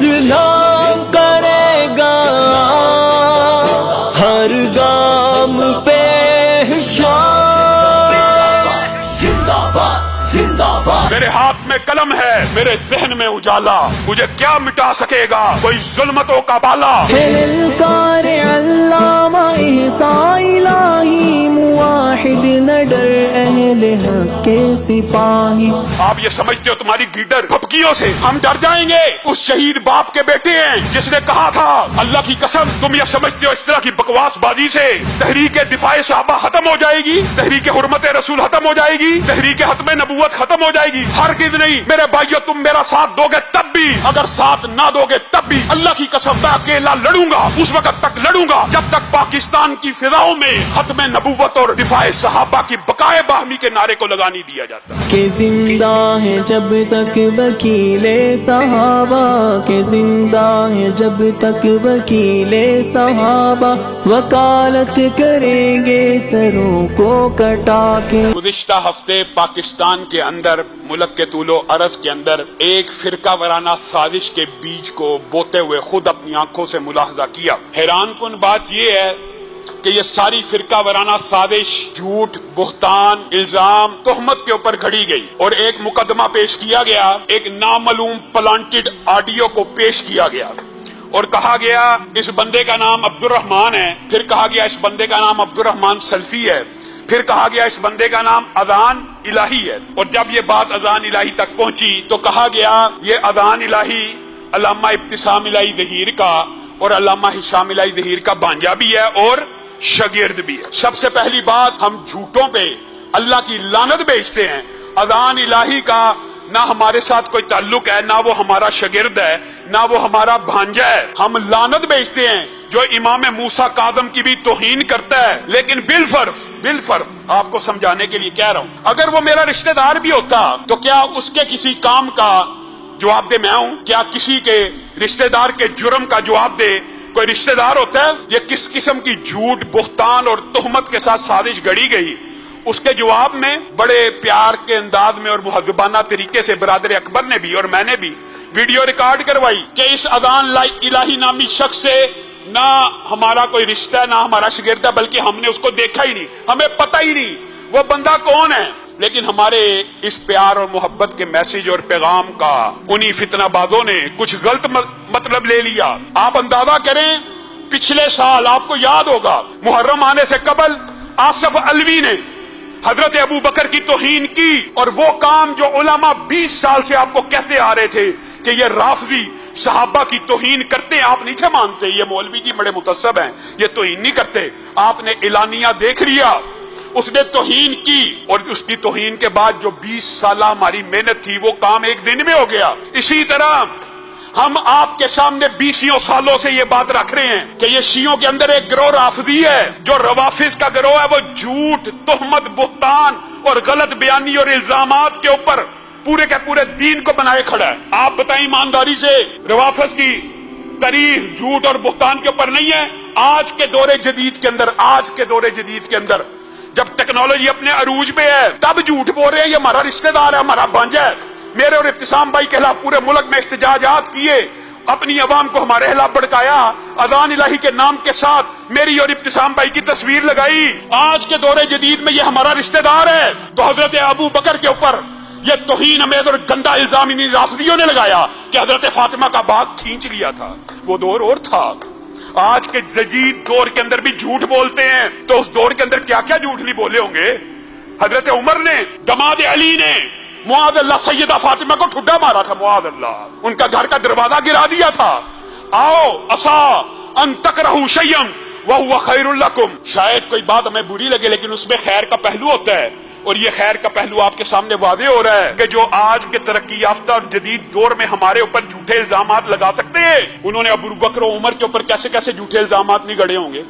اسلام کرے گا ہر گام پہ میرے ہاتھ میں قلم ہے، میرے ذہن میں اجالا، مجھے کیا مٹا سکے گا کوئی ظلمتوں کا بالا۔ کار علامہ احسان الہی موحد نہ ڈر اہل حق کے سپاہی۔ آپ یہ سمجھتے ہو تمہاری گیدڑ تھپکیوں سے ہم ڈر جائیں گے؟ اس شہید باپ کے بیٹے ہیں جس نے کہا تھا اللہ کی قسم تم یہ سمجھتے ہو اس طرح کی بکواس بازی سے تحریک دفاع صحابہ ختم ہو جائے گی، تحریک حرمت رسول ختم ہو جائے گی، تحریک ختم نبوت ختم ہو جائے گی؟ ہرگز نہیں میرے بھائیو، تم میرا ساتھ دو گے تب بھی، اگر ساتھ نہ دو گے تب بھی اللہ کی قسم میں اکیلا لڑوں گا، اس وقت تک لڑوں گا جب تک پاکستان کی فضاؤں میں ختم نبوت اور دفاع صحابہ کی بقائے باہمی کے نعرے کو لگا نہیں دیا جاتا۔ کہ زندہ ہے جب تک وکیل صحابہ، کہ زندہ ہے جب تک وکیل صحابہ، وکالت کریں گے سروں کو کٹا کے۔ گزشتہ ہفتے پاکستان کے اندر، ملک کے طول و عرض کے اندر ایک فرقہ وارانہ سازش کے بیج کو بوتے ہوئے خود اپنی آنکھوں سے ملاحظہ کیا۔ حیران کن بات یہ ہے کہ یہ ساری فرقہ وارانہ سازش جھوٹ، بہتان، الزام، تہمت کے اوپر گھڑی گئی اور ایک مقدمہ پیش کیا گیا، ایک نامعلوم پلانٹڈ آڈیو کو پیش کیا گیا اور کہا گیا اس بندے کا نام عبد الرحمان ہے، پھر کہا گیا اس بندے کا نام عبد الرحمان سلفی ہے، پھر کہا گیا اس بندے کا نام اذان الہی ہے، اور جب یہ بات اذان الہی تک پہنچی تو کہا گیا یہ اذان الہی علامہ ابتسام الہی ظہیر کا اور علامہ ہشام الہی ظہیر کا بانجا بھی ہے اور شاگرد بھی ہے۔ سب سے پہلی بات، ہم جھوٹوں پہ اللہ کی لعنت بیچتے ہیں۔ اذان الہی کا نہ ہمارے ساتھ کوئی تعلق ہے، نہ وہ ہمارا شاگرد ہے، نہ وہ ہمارا بھانجا ہے۔ ہم لعنت بیچتے ہیں جو امام موسیٰ کاظم کی بھی توہین کرتا ہے، لیکن بالفرض آپ کو سمجھانے کے لیے کہہ رہا ہوں، اگر وہ میرا رشتہ دار بھی ہوتا تو کیا اس کے کسی کام کا جواب دہ میں ہوں؟ کیا کسی کے رشتہ دار کے جرم کا جواب دے کوئی رشتہ دار ہوتا ہے؟ یہ کس قسم کی جھوٹ، بہتان اور تہمت کے ساتھ سازش گھڑی گئی، اس کے جواب میں بڑے پیار کے انداز میں اور مہذبانہ طریقے سے برادر اکبر نے بھی اور میں نے بھی ویڈیو ریکارڈ کروائی کہ اس اذان الہی نامی شخص سے نہ ہمارا کوئی رشتہ ہے، نہ ہمارا شاگرد ہے، بلکہ ہم نے اس کو دیکھا ہی نہیں، ہمیں پتہ ہی نہیں وہ بندہ کون ہے۔ لیکن ہمارے اس پیار اور محبت کے میسج اور پیغام کا انہی فتنہ بازوں نے کچھ غلط مطلب لے لیا۔ آپ اندازہ کریں، پچھلے سال آپ کو یاد ہوگا محرم آنے سے قبل آصف علوی نے حضرت ابو بکر کی توہین کی، اور وہ کام جو علماء 20 سال سے آپ کو کہتے آ رہے تھے کہ یہ رافضی صحابہ کی توہین کرتے ہیں، آپ نہیں تھے مانتے، یہ مولوی جی بڑے متعصب ہیں، یہ توہین نہیں کرتے۔ آپ نے اعلانیہ دیکھ لیا، اس نے توہین کی، اور اس کی توہین کے بعد جو 20 سالہ ہماری محنت تھی وہ کام ایک دن میں ہو گیا۔ اسی طرح ہم آپ کے سامنے 20 سالوں سے یہ بات رکھ رہے ہیں کہ یہ شیعوں کے اندر ایک گروہ رافضی ہے، جو روافض کا گروہ ہے، وہ جھوٹ، تہمت، بہتان اور غلط بیانی اور الزامات کے اوپر پورے کے پورے دین کو بنائے کھڑا ہے۔ آپ بتائیں ایمانداری سے، روافض کی تاریخ جھوٹ اور بہتان کے اوپر نہیں ہے؟ آج کے دور جدید کے اندر جب ٹیکنالوجی اپنے عروج پہ ہے تب جھوٹ بول رہے ہیں یہ ہمارا رشتہ دار ہے، ہمارا بھانجا ہے۔ میرے اور ابتسام بھائی کے خلاف پورے ملک میں احتجاجات کیے، اپنی عوام کو ہمارے خلاف بھڑکایا، اذان الہی کے نام کے ساتھ میری اور ابتسام بھائی کی تصویر لگائی۔ آج کے دور جدید میں یہ ہمارا رشتہ دار ہے، تو حضرت ابو بکر کے اوپر یہ توہین امیز اور گندا الزام انہی رافضیوں نے لگایا کہ حضرت فاطمہ کا باغ کھینچ لیا تھا۔ وہ دور اور تھا۔ آج کے جدید دور کے اندر بھی جھوٹ بولتے ہیں، تو اس دور کے اندر کیا کیا جھوٹ نہیں بولے ہوں گے۔ حضرت عمر نے، دماد علی نے، معاذ اللہ سیدہ فاطمہ کو ٹھڈا مارا تھا، معاذ اللہ، ان کا گھر کا دروازہ گرا دیا تھا۔ آؤ عسا ان تکرہوا شیئا وہو خیر لکم، شاید کوئی بات ہمیں بری لگے لیکن اس میں خیر کا پہلو ہوتا ہے، اور یہ خیر کا پہلو آپ کے سامنے واضح ہو رہا ہے کہ جو آج کے ترقی یافتہ اور جدید دور میں ہمارے اوپر جھوٹے الزامات لگا سکتے ہیں، انہوں نے ابو بکر و عمر کے اوپر کیسے کیسے جھوٹے الزامات نہیں گڑے ہوں گے۔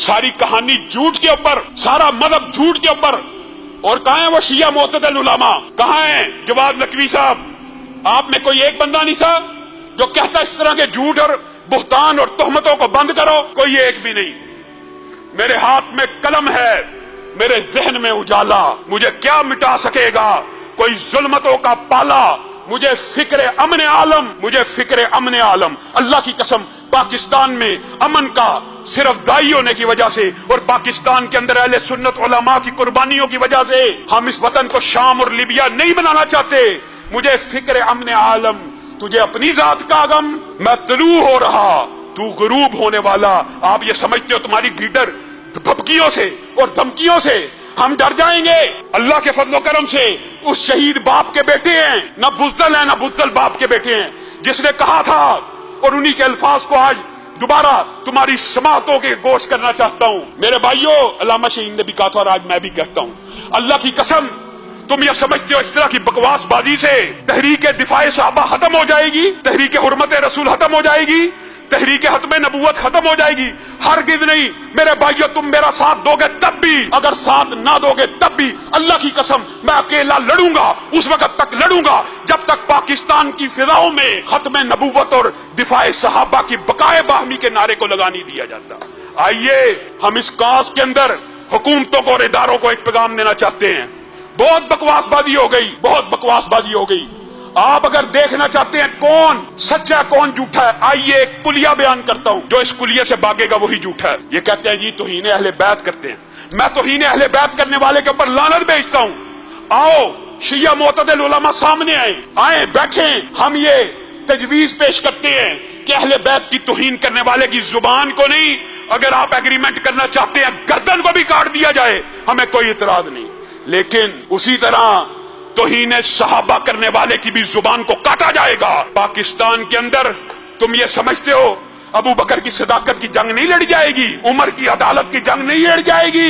ساری کہانی جھوٹ کے اوپر، سارا مذہب جھوٹ کے اوپر۔ اور کہاں ہیں وہ شیعہ معتدل علماء؟ کہاں ہیں جواد لکھوی صاحب؟ آپ میں کوئی ایک بندہ نہیں تھا جو کہتا اس طرح کے جھوٹ اور بہتان اور تہمتوں کو بند کرو؟ کوئی ایک بھی نہیں۔ میرے ہاتھ میں قلم ہے، میرے ذہن میں اجالا، مجھے کیا مٹا سکے گا کوئی ظلمتوں کا پالا۔ مجھے فکر امن عالم، مجھے فکر امن عالم، اللہ کی قسم پاکستان میں امن کا صرف دائی ہونے کی وجہ سے اور پاکستان کے اندر اہل سنت علماء کی قربانیوں کی وجہ سے ہم اس وطن کو شام اور لیبیا نہیں بنانا چاہتے۔ مجھے فکر امن عالم، تجھے اپنی ذات کا غم، میں طلوع ہو رہا تو غروب ہونے والا۔ آپ یہ سمجھتے ہو تمہاری لیڈر دھمکیوں سے اور دھمکیوں سے ہم ڈر جائیں گے؟ اللہ کے فضل و کرم سے اس شہید باپ کے بیٹے ہیں، نہ بزدل ہیں نہ بزدل باپ کے بیٹے ہیں، جس نے کہا تھا، اور انہی کے الفاظ کو آج دوبارہ تمہاری سماعتوں کے گوش کرنا چاہتا ہوں۔ میرے بھائیوں، علامہ شہید نے بھی کہا تھا اور آج میں بھی کہتا ہوں، اللہ کی قسم تم یہ سمجھتے ہو اس طرح کی بکواس بازی سے تحریک دفاع صحابہ ختم ہو جائے گی، تحریک حرمت رسول ختم ہو جائے گی، تحریک ختم نبوت ختم ہو جائے گی؟ ہرگز نہیں میرے بھائیو، تم میرا ساتھ دو گے تب بھی، اگر ساتھ نہ دو گے تب بھی اللہ کی قسم میں اکیلا لڑوں گا، اس وقت تک لڑوں گا جب تک پاکستان کی فضاؤں میں ختم نبوت اور دفاع صحابہ کی بقائے باہمی کے نعرے کو لگا نہیں دیا جاتا۔ آئیے ہم اس کاس کے اندر حکومتوں کو اور اداروں کو ایک پیغام دینا چاہتے ہیں۔ بہت بکواس بازی ہو گئی، بہت بکواس بازی ہو گئی۔ آپ اگر دیکھنا چاہتے ہیں کون سچا کون جھوٹا ہے، آئیے ایک کلیہ بیان کرتا ہوں، جو اس کلیہ سے بھاگے گا وہی جھوٹا ہے۔ یہ کہتے ہیں جی توہین اہل بیت کرتے ہیں، میں توہین اہل بیت کرنے والے کے اوپر لعنت بھیجتا ہوں۔ آؤ شیعہ معتدل علماء سامنے آئیں بیٹھیں، ہم یہ تجویز پیش کرتے ہیں کہ اہل بیت کی توہین کرنے والے کی زبان کو نہیں، اگر آپ ایگریمنٹ کرنا چاہتے ہیں گردن کو بھی کاٹ دیا جائے، ہمیں کوئی اعتراض نہیں، لیکن اسی طرح توہین صحابہ کرنے والے کی بھی زبان کو کاٹا جائے گا۔ پاکستان کے اندر تم یہ سمجھتے ہو ابو بکر کی صداقت کی جنگ نہیں لڑی جائے گی، عمر کی عدالت کی جنگ نہیں لڑی جائے گی،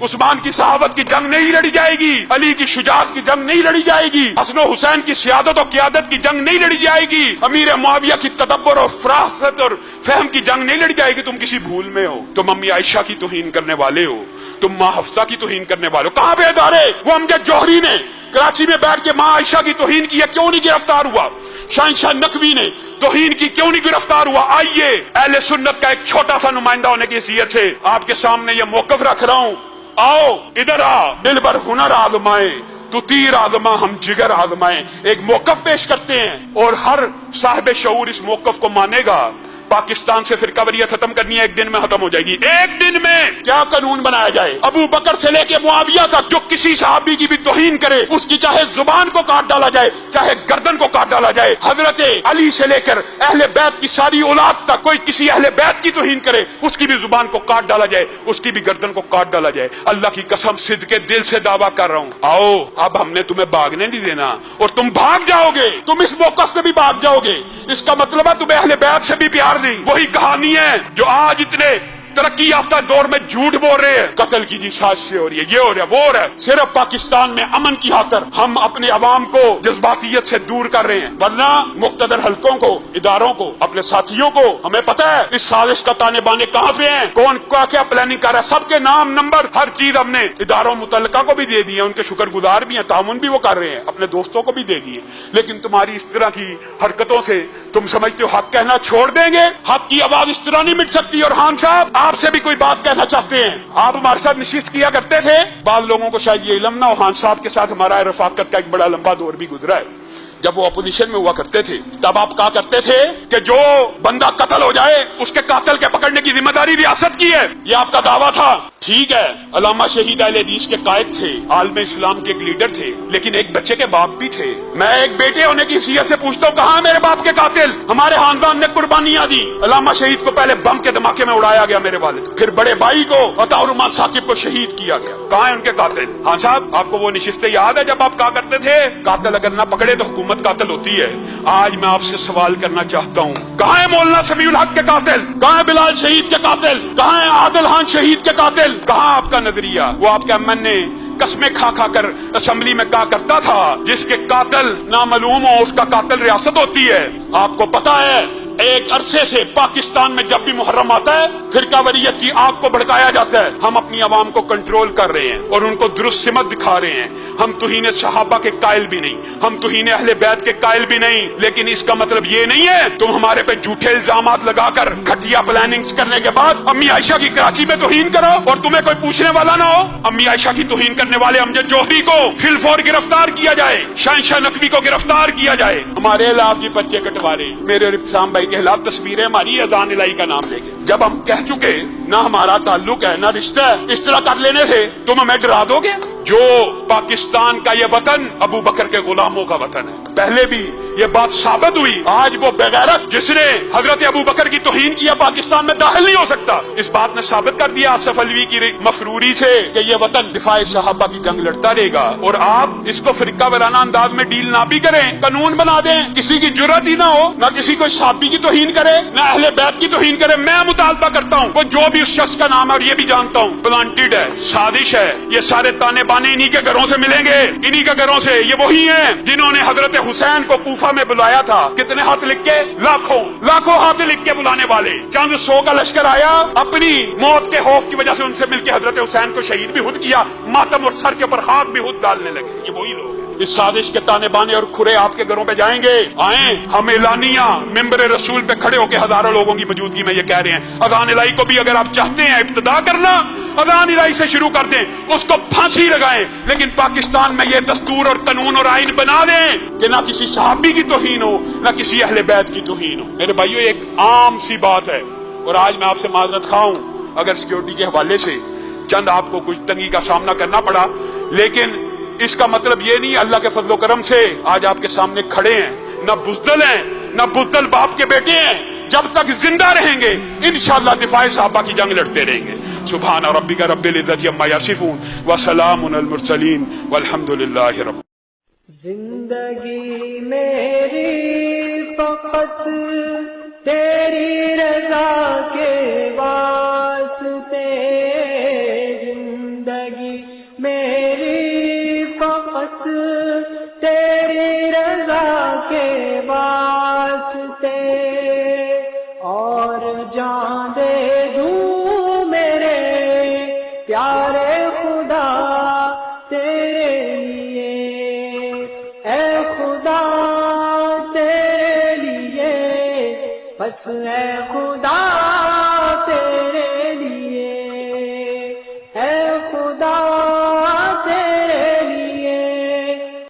عثمان کی صحابت کی جنگ نہیں لڑی جائے گی، علی کی شجاعت کی جنگ نہیں لڑی جائے گی، حسن و حسین کی سیادت و قیادت کی جنگ نہیں لڑی جائے گی، امیر معاویہ کی تدبر اور فراست اور فہم کی جنگ نہیں لڑی جائے گی۔ تم کسی بھول میں ہو، تم امی عائشہ کی توہین کرنے والے ہو، تم ماں حفصہ کی توہین کرنے والے ہو۔ کہاں پہ ادارے؟ وہ امجد جوہری نے کراچی میں بیٹھ کے ماں عائشہ کی توہین کی ہے، کیوں نہیں گرفتار ہوا؟ شہنشاہ نقوی نے توہین کی کیوں نہیں گرفتار ہوا؟ آئیے اہل سنت کا ایک چھوٹا سا نمائندہ ہونے کی حیثیت سے آپ کے سامنے یہ موقف رکھ رہا ہوں، آؤ ادھر آ، دل بھر ہنر آزمائے تو تیر آزما ہم جگر آزمائے، ایک موقف پیش کرتے ہیں اور ہر صاحب شعور اس موقف کو مانے گا۔ پاکستان سے فرقہ واریت ختم کرنی ہے، ایک دن میں ختم ہو جائے گی۔ ایک دن میں کیا قانون بنایا جائے؟ ابو بکر سے لے کے معاویہ تک جو کسی صحابی کی بھی توہین کرے اس کی چاہے زبان کو کاٹ ڈالا جائے، چاہے گردن کو کاٹ ڈالا جائے۔ حضرت علی سے لے کر اہل بیت کی ساری اولاد تک کوئی کسی اہل بیت کی توہین کرے اس کی بھی زبان کو کاٹ ڈالا جائے، اس کی بھی گردن کو کاٹ ڈالا جائے۔ اللہ کی قسم صدق کے دل سے دعویٰ کر رہا ہوں، آؤ اب ہم نے تمہیں بھاگنے نہیں دینا، اور تم بھاگ جاؤ گے، تم اس موقف سے بھی بھاگ جاؤ گے۔ اس کا مطلب ہے تمہیں اہل بیت سے بھی پیار نہیں۔ وہی کہانی ہے جو آج اتنے ترقی یافتہ دور میں جھوٹ بول رہے ہیں، قتل کی جی سازشیں ہو رہی ہے، یہ ہو رہا ہے وہ ہو رہا ہے۔ صرف پاکستان میں امن کی خاطر ہم اپنے عوام کو جذباتیت سے دور کر رہے ہیں، ورنہ مقتدر حلقوں کو، اداروں کو، اپنے ساتھیوں کو ہمیں پتہ ہے اس سازش کا تانے بانے کہاں پہ ہیں، کون کیا پلاننگ کر رہا ہے، سب کے نام نمبر ہر چیز ہم نے اداروں متعلقہ کو بھی دے دی ہے، ان کے شکر گزار بھی ہیں، تعاون بھی وہ کر رہے ہیں، اپنے دوستوں کو بھی دے دیے۔ لیکن تمہاری اس طرح کی حرکتوں سے تم سمجھتے ہو حق کہنا چھوڑ دیں گے؟ حق کی آواز اس طرح نہیں مٹ سکتی۔ اور خان صاحب آپ سے بھی کوئی بات کہنا چاہتے ہیں، آپ ہمارے ساتھ نشست کیا کرتے تھے، بعض لوگوں کو شاید یہ علم نہ ہو، خان صاحب کے ساتھ ہمارا رفاقت کا ایک بڑا لمبا دور بھی گزرا ہے۔ جب وہ اپوزیشن میں ہوا کرتے تھے تب آپ کہا کرتے تھے کہ جو بندہ قتل ہو جائے اس کے قاتل کے پکڑنے کی ذمہ داری ریاست کی ہے، یہ آپ کا دعویٰ تھا۔ ٹھیک ہے، علامہ شہید اہل حدیث کے قائد تھے، عالم اسلام کے ایک لیڈر تھے، لیکن ایک بچے کے باپ بھی تھے۔ میں ایک بیٹے ہونے کی حیثیت سے پوچھتا ہوں، کہاں ہے میرے باپ کے قاتل؟ ہمارے خاندان نے قربانیاں دی، علامہ شہید کو پہلے بم کے دھماکے میں اڑایا گیا میرے والد، پھر بڑے بھائی کو عطا الرحمان ثاقب کو شہید کیا گیا، کہاں ہیں ان کے قاتل؟ ہاں صاحب آپ کو وہ نشستیں یاد ہے جب آپ کہا کرتے تھے قاتل اگر نہ پکڑے تو حکومت قاتل ہوتی ہے؟ آج میں آپ سے سوال کرنا چاہتا ہوں، کہاں ہے مولانا سمیع الحق کے قاتل؟ کہاں ہے بلال شہید کے قاتل؟ کہاں ہے عادل خان شہید کے قاتل؟ کہاں آپ کا نظریہ؟ وہ آپ کے امن نے قسمیں کھا کھا کر اسمبلی میں کہا کرتا تھا جس کے قاتل نامعلوم ہو اس کا قاتل ریاست ہوتی ہے۔ آپ کو پتا ہے ایک عرصے سے پاکستان میں جب بھی محرم آتا ہے فرقہ واریت کی آگ کو بھڑکایا جاتا ہے. ہم اپنی عوام کو کنٹرول کر رہے ہیں اور ان کو درست سمت دکھا رہے ہیں. ہم توہین صحابہ کے قائل بھی نہیں, ہم توہین اہل بیت کے قائل بھی نہیں, لیکن اس کا مطلب یہ نہیں ہے تم ہمارے پہ جھوٹے الزامات لگا کر گھٹیا پلاننگ کرنے کے بعد امی عائشہ کی کراچی میں توہین کرو اور تمہیں کوئی پوچھنے والا نہ ہو. امی عائشہ کی توہین کرنے والے امجد جوہری کو فی الفور گرفتار کیا جائے, شہنشاہ نقوی کو گرفتار کیا جائے. ہمارے خلاف جی پرچے کٹوا رہے میرے اور ابتسام بھائی کے خلاف تصویریں ہماری اذان الہی کا نام لے کے. جب ہم کہہ چکے نہ ہمارا تعلق ہے نہ رشتہ ہے, اس طرح کر لینے سے تم ہمیں ڈرا دو گے؟ جو پاکستان کا یہ وطن ابو بکر کے غلاموں کا وطن ہے. پہلے بھی یہ بات ثابت ہوئی. آج وہ بغیرت جس نے حضرت ابو بکر کی توہین کیا پاکستان میں داخل نہیں ہو سکتا. اس بات نے ثابت کر دیا آصف علوی کی مفروری سے کہ یہ وطن دفاع صحابہ کی جنگ لڑتا رہے گا. اور آپ اس کو فرقہ وارانہ انداز میں ڈیل نہ بھی کریں, قانون بنا دیں, کسی کی جرات ہی نہ ہو, نہ کسی کو صحابی کی توہین کرے نہ اہل بیت کی توہین کرے. میں مطالبہ کرتا ہوں کہ جو بھی اس شخص کا نام ہے, اور یہ بھی جانتا ہوں پلانٹڈ ہے, سازش ہے, یہ سارے تانے بانے انہی کے گھروں سے ملیں گے, انہی کے گھروں سے. یہ وہی ہیں جنہوں نے حضرت حسین کو کوفہ میں بلایا تھا. کتنے ہاتھ لکھ کے؟ لاکھوں ہاتھ لکھ کے بلانے والے. چند 100 کا لشکر آیا, اپنی موت کے خوف کی وجہ سے ان سے مل کے حضرت حسین کو شہید بھی خود کیا, ماتم اور سر کے اوپر ہاتھ بھی خود ڈالنے لگے. یہ وہی لوگ ہیں. اس سازش کے تانے بانے اور کھرے آپ کے گھروں پہ جائیں گے. آئیں, ہم اعلانیہ ممبر رسول پہ کھڑے ہو کے ہزاروں لوگوں کی موجودگی میں یہ کہہ رہے ہیں, اذان الہی کو بھی اگر آپ چاہتے ہیں ابتدا کرنا, اذان الہی سے شروع کر دیں, اس کو پھانسی لگائیں, لیکن پاکستان میں یہ دستور اور قانون اور آئین بنا دیں کہ نہ کسی صحابی کی توہین ہو نہ کسی اہل بیت کی توہین ہو. میرے بھائیو, ایک عام سی بات ہے, اور آج میں آپ سے معذرت خواہ ہوں اگر سیکورٹی کے حوالے سے چند آپ کو کچھ تنگی کا سامنا کرنا پڑا, لیکن اس کا مطلب یہ نہیں اللہ کے فضل و کرم سے آج آپ کے سامنے کھڑے ہیں, نہ بزدل ہیں نہ بزدل باپ کے بیٹے ہیں. جب تک زندہ رہیں گے انشاءاللہ دفاع صحابہ کی جنگ لڑتے رہیں گے. سبحان ربک رب العزت عما یصفون وسلام علی المرسلین والحمد للہ رب. زندگی میری فقط تیری رضا کے واسطے, زندگی میری فقط تیری رضا کے واسطے, اور جان دے دوں میرے پیارے خدا تیرے لیے, اے خدا تیرے لیے, بس اے خدا